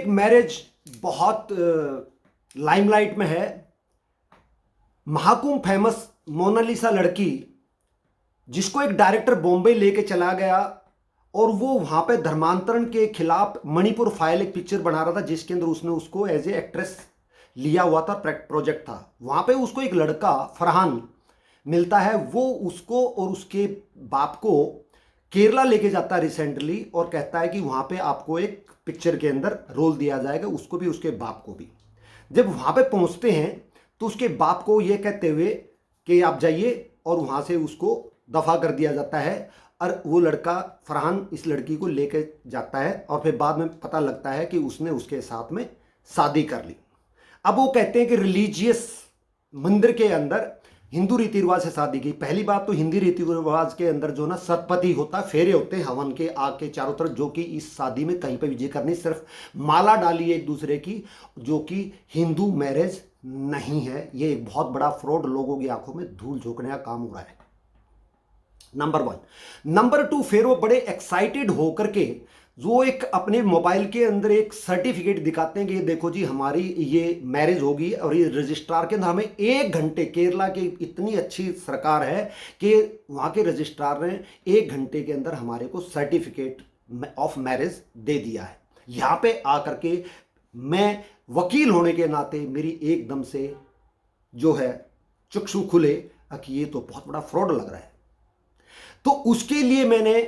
एक मैरिज बहुत लाइमलाइट में है। महाकुंभ फेमस मोनालिसा लड़की जिसको एक डायरेक्टर बॉम्बे लेके चला गया और वो वहां पे धर्मांतरण के खिलाफ मणिपुर फाइल एक पिक्चर बना रहा था जिसके अंदर उसने उसको एज ए एक्ट्रेस लिया हुआ था, प्रोजेक्ट था। वहां पे उसको एक लड़का फरहान मिलता है, वो उसको और उसके बाप को केरला लेके जाता है रिसेंटली और कहता है कि वहां पे आपको एक पिक्चर के अंदर रोल दिया जाएगा, उसको भी उसके बाप को भी। जब वहां पे पहुंचते हैं तो उसके बाप को ये कहते हुए कि आप जाइए और वहां से उसको दफा कर दिया जाता है और वो लड़का फरहान इस लड़की को लेके जाता है और फिर बाद में पता लगता है कि उसने उसके साथ में शादी कर ली। अब वो कहते हैं कि रिलीजियस मंदिर के अंदर हिंदू रीति रिवाज से शादी की। पहली बात तो हिंदी रीति रिवाज के अंदर जो ना सतपति होता है, फेरे होते हैं हवन के आग के चारों तरफ, जो कि इस शादी में कहीं पे भी जिक्र नहीं, सिर्फ माला डाली है एक दूसरे की, जो कि हिंदू मैरिज नहीं है। ये एक बहुत बड़ा फ्रॉड, लोगों की आंखों में धूल झोंकने का काम हो रहा है, नंबर 1। नंबर 2, फिर वो बड़े एक्साइटेड होकर के वो एक अपने मोबाइल के अंदर एक सर्टिफिकेट दिखाते हैं कि ये देखो जी हमारी ये मैरिज होगी और ये रजिस्ट्रार के अंदर हमें 1 घंटे, केरला की इतनी अच्छी सरकार है कि वहाँ के रजिस्ट्रार ने 1 घंटे के अंदर हमारे को सर्टिफिकेट ऑफ मैरिज दे दिया है। यहाँ पे आकर के मैं वकील होने के नाते मेरी एकदम से जो है चक्षु खुले कि ये तो बहुत बड़ा फ्रॉड लग रहा है। तो उसके लिए मैंने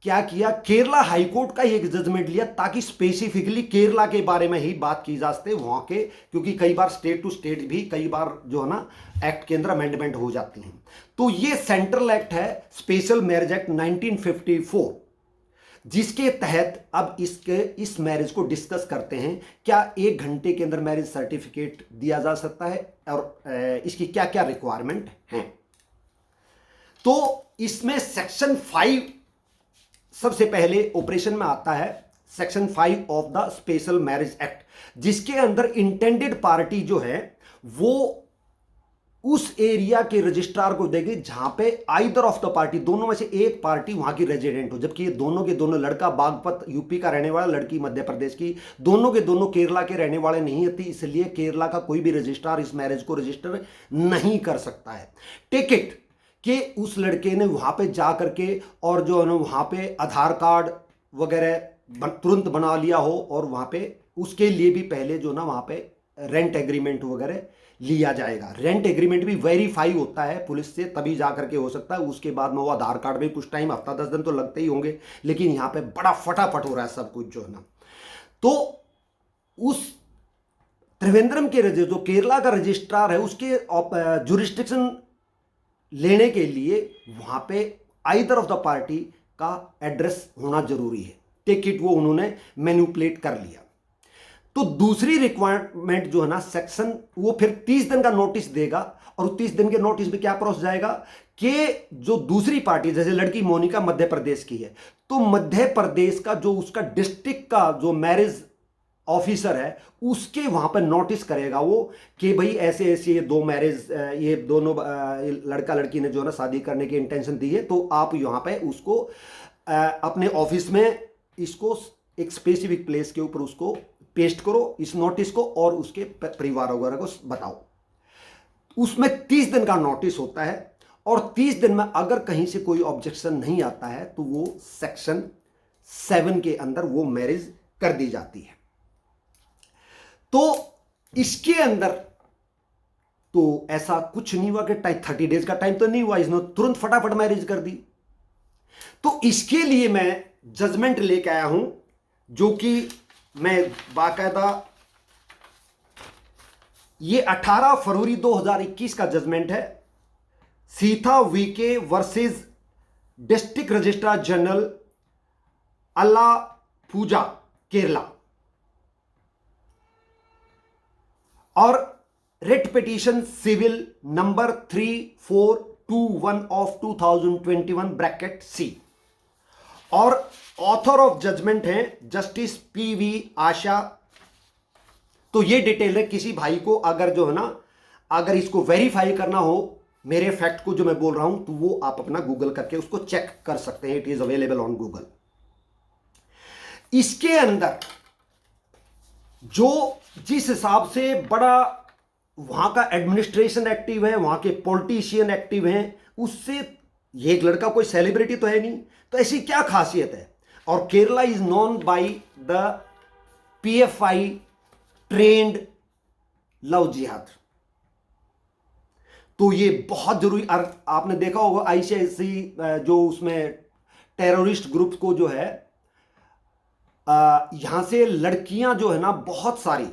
क्या किया, केरला हाईकोर्ट का एक जजमेंट लिया ताकि स्पेसिफिकली केरला के बारे में ही बात की जा सके वहां के, क्योंकि कई बार स्टेट टू स्टेट भी कई बार जो है ना एक्ट के अंदर अमेंडमेंट हो जाती हैं। तो ये सेंट्रल एक्ट है, स्पेशल मैरिज एक्ट 1954, जिसके तहत अब इस मैरिज को डिस्कस करते हैं। क्या 1 घंटे के अंदर मैरिज सर्टिफिकेट दिया जा सकता है और इसकी क्या क्या रिक्वायरमेंट है। तो इसमें सेक्शन 5 सबसे पहले ऑपरेशन में आता है, section 5 of the special marriage act, जिसके अंदर इंटेंडेड पार्टी जो है वो उस एरिया के रजिस्ट्रार को देगी जहां पे आइदर ऑफ द पार्टी, दोनों में से एक पार्टी वहां की रेजिडेंट हो। जबकि ये दोनों के दोनों, लड़का बागपत यूपी का रहने वाला, लड़की मध्य प्रदेश की, दोनों के दोनों केरला के रहने वाले नहीं होती, इसलिए केरला का कोई भी रजिस्ट्रार इस मैरिज को रजिस्टर नहीं कर सकता है। टेक इट कि उस लड़के ने वहां पे जा करके और जो है ना वहां पे आधार कार्ड वगैरह तुरंत बना लिया हो और वहां पे उसके लिए भी पहले जो ना वहां पे रेंट एग्रीमेंट वगैरह लिया जाएगा। रेंट एग्रीमेंट भी वेरीफाई होता है पुलिस से, तभी जा करके हो सकता है। उसके बाद में वो आधार कार्ड भी कुछ टाइम, हफ्ता 10 दिन तो लगते ही होंगे, लेकिन यहाँ पे बड़ा फटाफट हो रहा है सब कुछ जो है ना। तो उस त्रिवेंद्रम के जो केरला का रजिस्ट्रार है उसके जुरिस्डिक्शन लेने के लिए वहां पे आइदर ऑफ द पार्टी का एड्रेस होना जरूरी है। टेक इट, वो उन्होंने मैनिपुलेट कर लिया। तो दूसरी रिक्वायरमेंट जो है ना सेक्शन, वो फिर 30 दिन का नोटिस देगा और 30 दिन के नोटिस में क्या प्रोसेस जाएगा कि जो दूसरी पार्टी, जैसे लड़की मोनिका मध्य प्रदेश की है, तो मध्य प्रदेश का जो उसका डिस्ट्रिक्ट का जो मैरिज ऑफिसर है उसके वहां पर नोटिस करेगा वो कि भाई ऐसे ऐसे ये 2 मैरिज, ये दोनों लड़का लड़की ने जो ना शादी करने की इंटेंशन दी है, तो आप यहां पे उसको अपने ऑफिस में इसको एक स्पेसिफिक प्लेस के ऊपर उसको पेस्ट करो इस नोटिस को और उसके परिवार वगैरह को बताओ। उसमें 30 दिन का नोटिस होता है और 30 दिन में अगर कहीं से कोई ऑब्जेक्शन नहीं आता है तो वो सेक्शन 7 के अंदर वो मैरिज कर दी जाती है। तो इसके अंदर तो ऐसा कुछ नहीं हुआ कि 30 डेज का टाइम तो नहीं हुआ, इसने तुरंत फटाफट मैरिज कर दी। तो इसके लिए मैं जजमेंट लेके आया हूं, जो कि मैं बाकायदा, ये 18 फरवरी 2021 का जजमेंट है, Seetha VK versus district registrar general Alappuzha Kerala. और writ petition civil number 3421 of 2021 bracket C. और ऑथर ऑफ जजमेंट है जस्टिस PV आशा। तो ये डिटेल है, किसी भाई को अगर जो है ना, अगर इसको वेरीफाई करना हो मेरे फैक्ट को जो मैं बोल रहा हूं, तो वो आप अपना गूगल करके उसको चेक कर सकते हैं। It is available on Google. इसके अंदर जो जिस हिसाब से बड़ा वहां का एडमिनिस्ट्रेशन एक्टिव है, वहां के पॉलिटिशियन एक्टिव हैं, उससे ये एक लड़का कोई सेलिब्रिटी तो है नहीं, तो ऐसी क्या खासियत है। और Kerala is known by the PFI trend love जिहाद। तो ये बहुत जरूरी, आपने देखा होगा आईसीआईसी जो उसमें टेररिस्ट ग्रुप को जो है यहां से लड़कियां जो है ना बहुत सारी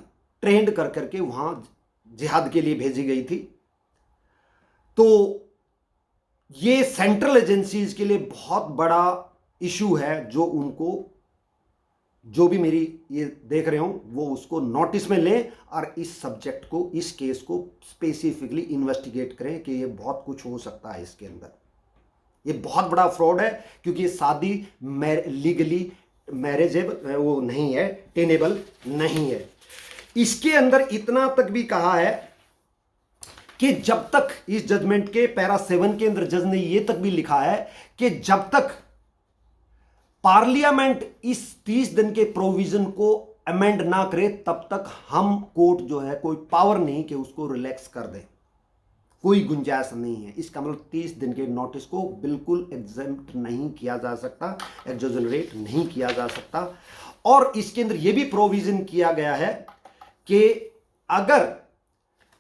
ट्रेंड कर करके वहां जिहाद के लिए भेजी गई थी। तो ये सेंट्रल एजेंसीज के लिए बहुत बड़ा इशू है, जो उनको जो भी मेरी ये देख रहे हो वो उसको नोटिस में लें और इस सब्जेक्ट को, इस केस को स्पेसिफिकली इन्वेस्टिगेट करें कि ये बहुत कुछ हो सकता है इसके अंदर। ये बहुत बड़ा फ्रॉड है, क्योंकि ये शादी लीगली मैरिज है वो नहीं है, टेनेबल नहीं है। इसके अंदर इतना तक भी कहा है कि जब तक इस जजमेंट के पैरा 7 के अंदर जज ने यह तक भी लिखा है कि जब तक पार्लियामेंट इस 30 दिन के प्रोविजन को अमेंड ना करे तब तक हम कोर्ट जो है कोई पावर नहीं कि उसको रिलैक्स कर दे, कोई गुंजाइश नहीं है। इसका मतलब 30 दिन के नोटिस को बिल्कुल एग्जेम्प्ट नहीं किया जा सकता, एक्सोनरेट नहीं किया जा सकता। और इसके अंदर यह भी प्रोविजन किया गया है कि अगर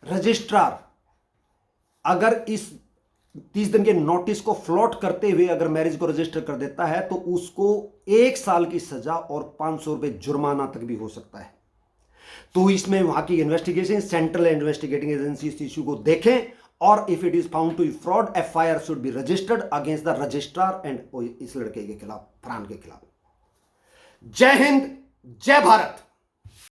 रजिस्ट्रार अगर इस 30 दिन के नोटिस को फ्लॉट करते हुए अगर मैरिज को रजिस्टर कर देता है तो उसको 1 साल की सजा और 500 रुपए जुर्माना तक भी हो सकता है। तो इसमें वहां की इन्वेस्टिगेशन, सेंट्रल इन्वेस्टिगेटिंग एजेंसी इस इश्यू को देखें, और if it is found to be fraud, FIR should be registered against the registrar and इस लड़के के खिलाफ, फरहान के खिलाफ। जय हिंद, जय भारत।